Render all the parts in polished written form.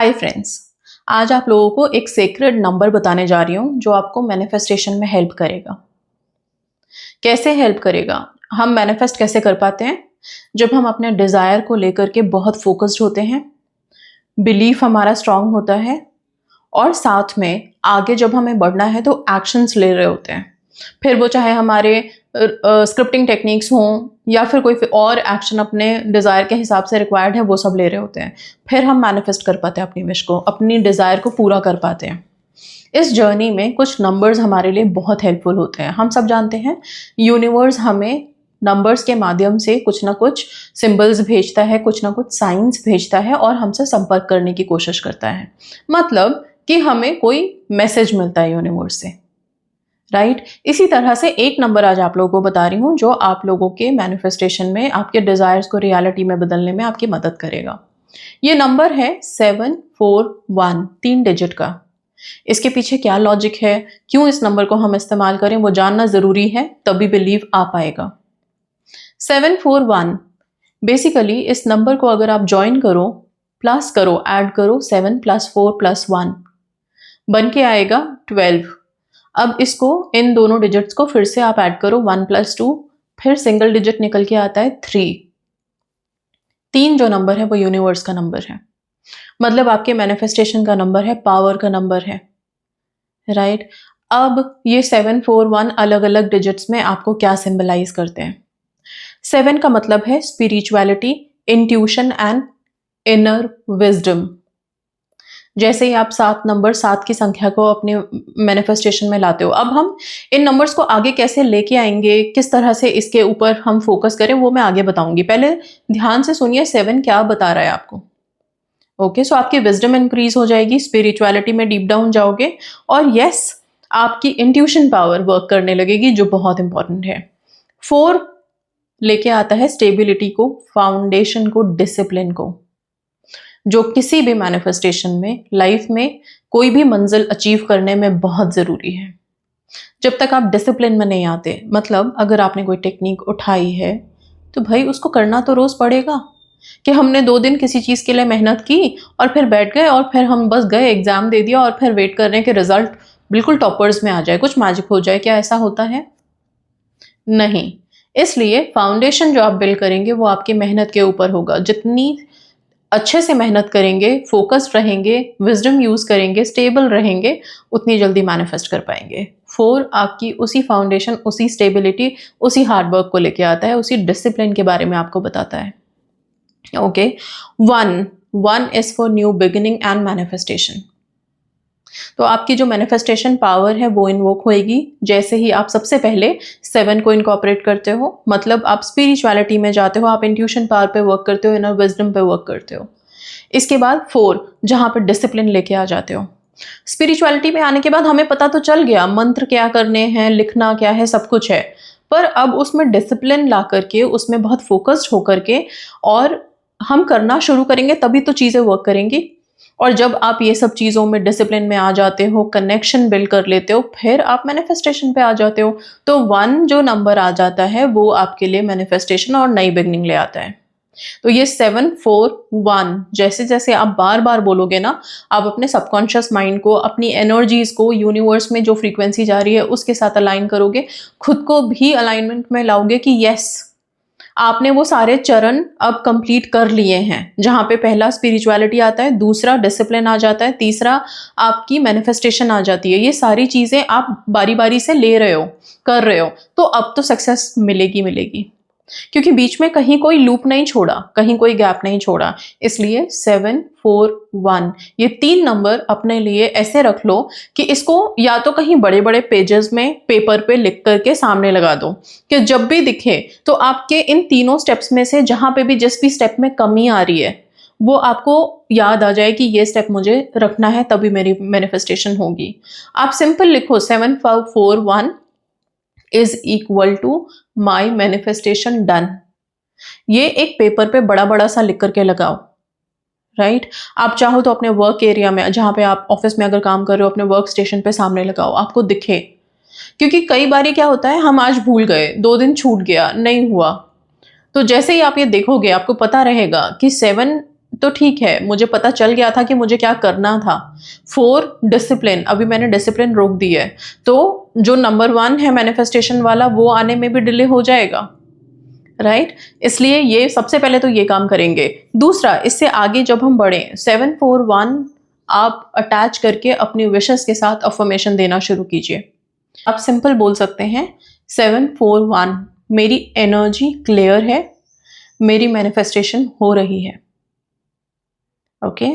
Hi friends, आज आप लोगों को एक सेक्रेड नंबर बताने जा रही हूँ जो आपको मैनिफेस्टेशन में हेल्प करेगा। कैसे हेल्प करेगा? हम मैनिफेस्ट कैसे कर पाते हैं? जब हम अपने डिज़ायर को लेकर के बहुत फोकस्ड होते हैं, बिलीफ हमारा स्ट्रांग होता है और साथ में आगे जब हमें बढ़ना है तो एक्शंस ले रहे होते हैं। फिर वो चाहे हमारे स्क्रिप्टिंग टेक्निक्स हों या फिर कोई और एक्शन अपने डिज़ायर के हिसाब से रिक्वायर्ड है, वो सब ले रहे होते हैं। फिर हम मैनिफेस्ट कर पाते हैं अपनी विश को, अपनी डिज़ायर को पूरा कर पाते हैं। इस जर्नी में कुछ नंबर्स हमारे लिए बहुत हेल्पफुल होते हैं। हम सब जानते हैं यूनिवर्स हमें नंबर्स के माध्यम से कुछ ना कुछ सिंबल्स भेजता है, कुछ ना कुछ साइंस भेजता है और हमसे संपर्क करने की कोशिश करता है। मतलब कि हमें कोई मैसेज मिलता है यूनिवर्स से, राइट? इसी तरह से एक नंबर आज आप लोगों को बता रही हूँ जो आप लोगों के मैनिफेस्टेशन में, आपके डिजायर्स को रियलिटी में बदलने में आपकी मदद करेगा। ये नंबर है 741, 3 डिजिट का। इसके पीछे क्या लॉजिक है, क्यों इस नंबर को हम इस्तेमाल करें, वो जानना जरूरी है, तभी बिलीव आ पाएगा। 741 बेसिकली इस नंबर को अगर आप ज्वाइन करो, प्लस करो, ऐड करो, 7 + 4 + 1 बन के आएगा 12। अब इसको, इन दोनों डिजिट्स को फिर से आप ऐड करो, 1 + 2, फिर सिंगल डिजिट निकल के आता है 3। 3 जो नंबर है वो यूनिवर्स का नंबर है, मतलब आपके मैनिफेस्टेशन का नंबर है, पावर का नंबर है, राइट? अब ये 741 अलग अलग डिजिट्स में आपको क्या सिंबलाइज करते हैं? 7 का मतलब है spirituality, intuition and inner wisdom. जैसे ही आप 7 की संख्या को अपने मैनिफेस्टेशन में लाते हो, अब हम इन नंबर्स को आगे कैसे लेके आएंगे, किस तरह से इसके ऊपर हम फोकस करें, वो मैं आगे बताऊंगी। पहले ध्यान से सुनिए 7 क्या बता रहा है आपको। ओके, सो आपकी विजडम इंक्रीज हो जाएगी, स्पिरिचुअलिटी में डीप डाउन जाओगे और यस, आपकी इंट्यूशन पावर वर्क करने लगेगी, जो बहुत इंपॉर्टेंट है। 4 लेके आता है स्टेबिलिटी को, फाउंडेशन को, डिसिप्लिन को, जो किसी भी मैनिफेस्टेशन में, लाइफ में कोई भी मंजिल अचीव करने में बहुत ज़रूरी है। जब तक आप डिसिप्लिन में नहीं आते, मतलब अगर आपने कोई टेक्निक उठाई है तो भाई उसको करना तो रोज़ पड़ेगा। कि हमने 2 दिन किसी चीज़ के लिए मेहनत की और फिर बैठ गए और फिर हम बस गए, एग्ज़ाम दे दिया और फिर वेट कर रहे हैं कि रिजल्ट बिल्कुल टॉपर्स में आ जाए, कुछ मैजिक हो जाए। क्या ऐसा होता है? नहीं। इसलिए फाउंडेशन जो आप बिल्ड करेंगे वो आपकी मेहनत के ऊपर होगा। जितनी अच्छे से मेहनत करेंगे, फोकस्ड रहेंगे, विजडम यूज करेंगे, स्टेबल रहेंगे, उतनी जल्दी मैनिफेस्ट कर पाएंगे। 4 आपकी उसी फाउंडेशन, उसी स्टेबिलिटी, उसी हार्डवर्क को लेके आता है, उसी डिसिप्लिन के बारे में आपको बताता है। Okay, 1 is for new beginning and manifestation. तो आपकी जो मैनिफेस्टेशन पावर है वो इन्वोक होएगी जैसे ही आप सबसे पहले 7 को इनकॉर्पोरेट करते हो, मतलब आप स्पिरिचुअलिटी में जाते हो, आप इंट्यूशन पावर पे वर्क करते हो, इनर विजडम पे वर्क करते हो। इसके बाद 4 जहां पे डिसिप्लिन लेके आ जाते हो। स्पिरिचुअलिटी में आने के बाद हमें पता तो चल गया मंत्र क्या करने हैं, लिखना क्या है, सब कुछ है, पर अब उसमें डिसिप्लिन ला करके, उसमें बहुत फोकस्ड होकर के और हम करना शुरू करेंगे, तभी तो चीज़ें वर्क करेंगी। और जब आप ये सब चीज़ों में, डिसिप्लिन में आ जाते हो, कनेक्शन बिल्ड कर लेते हो, फिर आप मैनिफेस्टेशन पे आ जाते हो। तो 1 जो नंबर आ जाता है वो आपके लिए मैनिफेस्टेशन और नई बिगनिंग ले आता है। तो ये 741 जैसे जैसे आप बार बार बोलोगे ना, आप अपने सबकॉन्शियस माइंड को, अपनी एनर्जीज को, यूनिवर्स में जो फ्रीक्वेंसी जा रही है उसके साथ अलाइन करोगे, खुद को भी अलाइनमेंट में लाओगे कि यस, आपने वो सारे चरण अब कंप्लीट कर लिए हैं। जहां पे पहला स्पिरिचुअलिटी आता है, दूसरा डिसिप्लिन आ जाता है, तीसरा आपकी मैनिफेस्टेशन आ जाती है। ये सारी चीजें आप बारी बारी से ले रहे हो, कर रहे हो, तो अब तो सक्सेस मिलेगी मिलेगी, क्योंकि बीच में कहीं कोई लूप नहीं छोड़ा, कहीं कोई गैप नहीं छोड़ा। इसलिए 741 ये 3 नंबर अपने लिए ऐसे रख लो कि इसको या तो कहीं बड़े बड़े पेजेस में पेपर पे लिख करके सामने लगा दो, कि जब भी दिखे तो आपके इन तीनों स्टेप्स में से जहां पे भी, जिस भी स्टेप में कमी आ रही है, वो आपको याद आ जाए कि ये स्टेप मुझे रखना है, तभी मेरी मैनिफेस्टेशन होगी। आप सिंपल लिखो 741 is equal to my manifestation done. ये एक पेपर पे बड़ा बड़ा सा लिख करके लगाओ, राइट? आप चाहो तो अपने वर्क एरिया में, जहां पे आप ऑफिस में अगर काम कर रहे हो, अपने वर्क स्टेशन पे सामने लगाओ, आपको दिखे। क्योंकि कई बार क्या होता है, हम आज भूल गए, 2 दिन छूट गया, नहीं हुआ, तो जैसे ही आप ये देखोगे आपको पता रहेगा कि 7 तो ठीक है, मुझे पता चल गया था कि मुझे क्या करना था। 4 डिसिप्लिन, अभी मैंने डिसिप्लिन रोक दी है, तो जो नंबर 1 है मैनिफेस्टेशन वाला वो आने में भी डिले हो जाएगा, राइट? इसलिए ये सबसे पहले तो ये काम करेंगे। दूसरा, इससे आगे जब हम बढ़ें, 741 आप अटैच करके अपनी विशेस के साथ अफर्मेशन देना शुरू कीजिए। आप सिंपल बोल सकते हैं 741 मेरी एनर्जी क्लियर है, मेरी मैनिफेस्टेशन हो रही है। ओके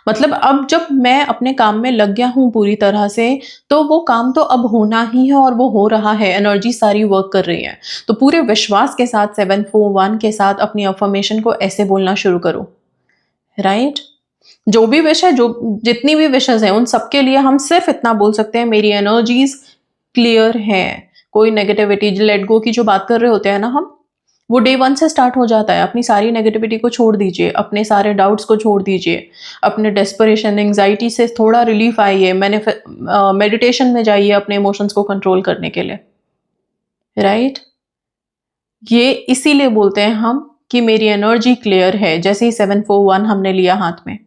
मतलब अब जब मैं अपने काम में लग गया हूं पूरी तरह से, तो वो काम तो अब होना ही है और वो हो रहा है, एनर्जी सारी वर्क कर रही है। तो पूरे विश्वास के साथ 741 के साथ अपनी अफर्मेशन को ऐसे बोलना शुरू करो, राइट? जो भी विश है, जो जितनी भी विशेस हैं, उन सबके लिए हम सिर्फ इतना बोल सकते हैं, मेरी एनर्जीज क्लियर है। कोई नेगेटिविटी, लेट गो की जो बात कर रहे होते हैं ना हम, वो डे 1 से स्टार्ट हो जाता है। अपनी सारी नेगेटिविटी को छोड़ दीजिए, अपने सारे डाउट्स को छोड़ दीजिए, अपने डेस्परेशन, एंग्जाइटी से थोड़ा रिलीफ आइए, मेडिटेशन में जाइए अपने इमोशंस को कंट्रोल करने के लिए, राइट? ये इसीलिए बोलते हैं हम कि मेरी एनर्जी क्लियर है, जैसे ही 741 हमने लिया हाथ में,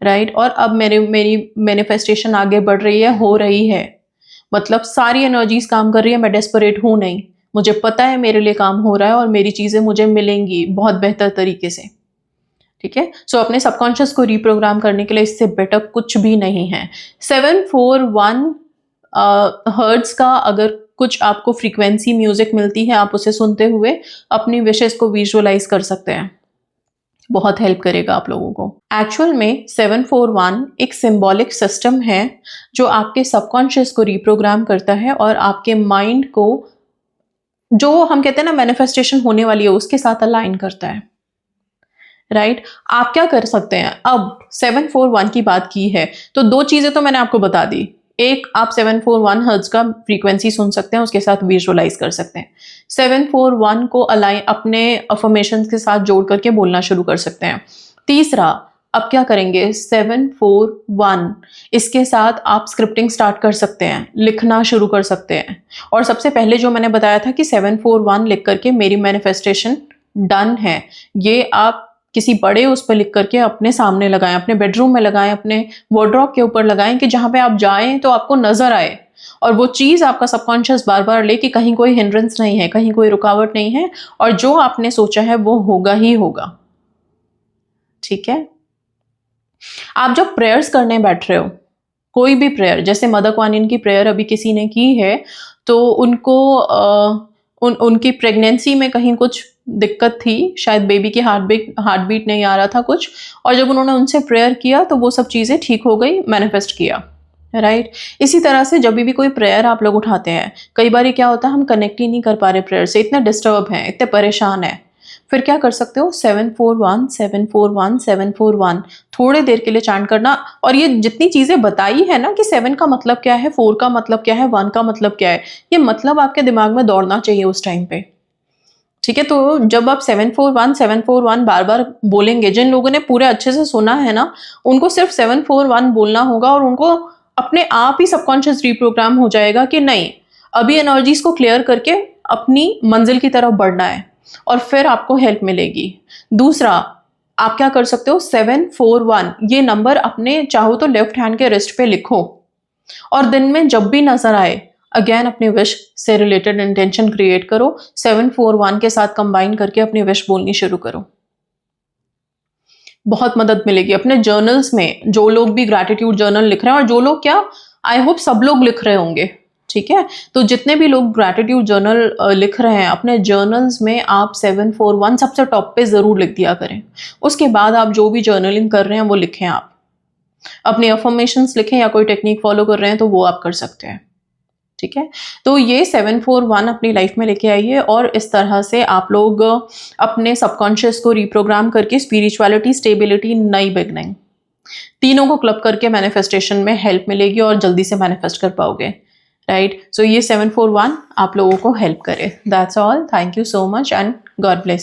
राइट? और अब मेरी मैनिफेस्टेशन आगे बढ़ रही है, हो रही है, मतलब सारी एनर्जीज काम कर रही है, मैं डेस्परेट हूं नहीं, मुझे पता है मेरे लिए काम हो रहा है और मेरी चीजें मुझे मिलेंगी बहुत बेहतर तरीके से, ठीक है? सो अपने सबकॉन्शियस को रिप्रोग्राम करने के लिए इससे बेटर कुछ भी नहीं है। 741 हर्ट्ज का अगर कुछ आपको फ्रीक्वेंसी म्यूजिक मिलती है, आप उसे सुनते हुए अपनी विशेस को विजुअलाइज कर सकते हैं, बहुत हेल्प करेगा आप लोगों को। एक्चुअल में 741 एक सिंबॉलिक सिस्टम है जो आपके सबकॉन्शियस को रिप्रोग्राम करता है और आपके माइंड को, जो हम कहते हैं ना मैनिफेस्टेशन होने वाली है, उसके साथ अलाइन करता है, राइट? आप क्या कर सकते हैं, अब 741 की बात की है तो 2 चीजें तो मैंने आपको बता दी। एक, आप 741 हर्ट्ज का फ्रीक्वेंसी सुन सकते हैं, उसके साथ विजुअलाइज कर सकते हैं। 741 को अलाइन अपने अफर्मेशन के साथ जोड़ करके बोलना शुरू कर सकते हैं। तीसरा, अब क्या करेंगे, 741 इसके साथ आप स्क्रिप्टिंग स्टार्ट कर सकते हैं, लिखना शुरू कर सकते हैं। और सबसे पहले जो मैंने बताया था कि 741 लिख करके मेरी मैनिफेस्टेशन डन है, ये आप किसी बड़े उस पर लिख करके अपने सामने लगाएं, अपने बेडरूम में लगाएं, अपने वार्डरोब के ऊपर लगाएं, कि जहां पे आप जाएं तो आपको नजर आए और वो चीज आपका सबकॉन्शियस बार बार ले कि कहीं कोई हिंड्रेंस नहीं है, कहीं कोई रुकावट नहीं है, और जो आपने सोचा है वो होगा ही होगा, ठीक है? आप जब प्रेयर्स करने बैठ रहे हो, कोई भी प्रेयर, जैसे मदर क्वानिन की प्रेयर अभी किसी ने की है, तो उनको उनकी प्रेगनेंसी में कहीं कुछ दिक्कत थी, शायद बेबी की हार्ट बीट नहीं आ रहा था कुछ, और जब उन्होंने उनसे प्रेयर किया तो वो सब चीज़ें ठीक हो गई, मैनिफेस्ट किया, राइट? इसी तरह से जब भी कोई प्रेयर आप लोग उठाते हैं, कई बार क्या होता है, हम कनेक्ट ही नहीं कर पा रहे प्रेयर से, इतने डिस्टर्ब हैं, इतने परेशान हैं, फिर क्या कर सकते हो, 741 741 741 थोड़े देर के लिए चांट करना। और ये जितनी चीजें बताई है ना कि 7 का मतलब क्या है, 4 का मतलब क्या है, 1 का मतलब क्या है, ये मतलब आपके दिमाग में दौड़ना चाहिए उस टाइम पे, ठीक है? तो जब आप 741 741 बार बार बोलेंगे, जिन लोगों ने पूरे अच्छे से सुना है ना, उनको सिर्फ 741 बोलना होगा और उनको अपने आप ही सबकॉन्शियस रिप्रोग्राम हो जाएगा कि नहीं, अभी एनर्जीज को क्लियर करके अपनी मंजिल की तरफ बढ़ना है, और फिर आपको हेल्प मिलेगी। दूसरा, आप क्या कर सकते हो, 741 ये नंबर अपने चाहो तो लेफ्ट हैंड के रिस्ट पे लिखो, और दिन में जब भी नजर आए, अगेन अपनी विश से रिलेटेड इंटेंशन क्रिएट करो, 741 के साथ कंबाइन करके अपनी विश बोलनी शुरू करो, बहुत मदद मिलेगी। अपने जर्नल्स में जो लोग भी ग्रैटिट्यूड जर्नल लिख रहे हैं, और जो लोग क्या, आई होप सब लोग लिख रहे होंगे, ठीक है? तो जितने भी लोग ग्रैटिट्यूड जर्नल लिख रहे हैं, अपने जर्नल्स में आप 741 सबसे टॉप पे जरूर लिख दिया करें। उसके बाद आप जो भी जर्नलिंग कर रहे हैं वो लिखें, आप अपनी अफर्मेशंस लिखें, या कोई टेक्निक फॉलो कर रहे हैं तो वो आप कर सकते हैं, ठीक है? तो ये 741 अपनी लाइफ में लेके आइए, और इस तरह से आप लोग अपने सबकॉन्शियस को रिप्रोग्राम करके स्पिरिचुअलिटी, स्टेबिलिटी, नई बिगनिंग, तीनों को क्लब करके मैनिफेस्टेशन में हेल्प मिलेगी और जल्दी से मैनिफेस्ट कर पाओगे, राइट? सो ये 741 आप लोगों को हेल्प करे। That's all, thank you so much and God bless.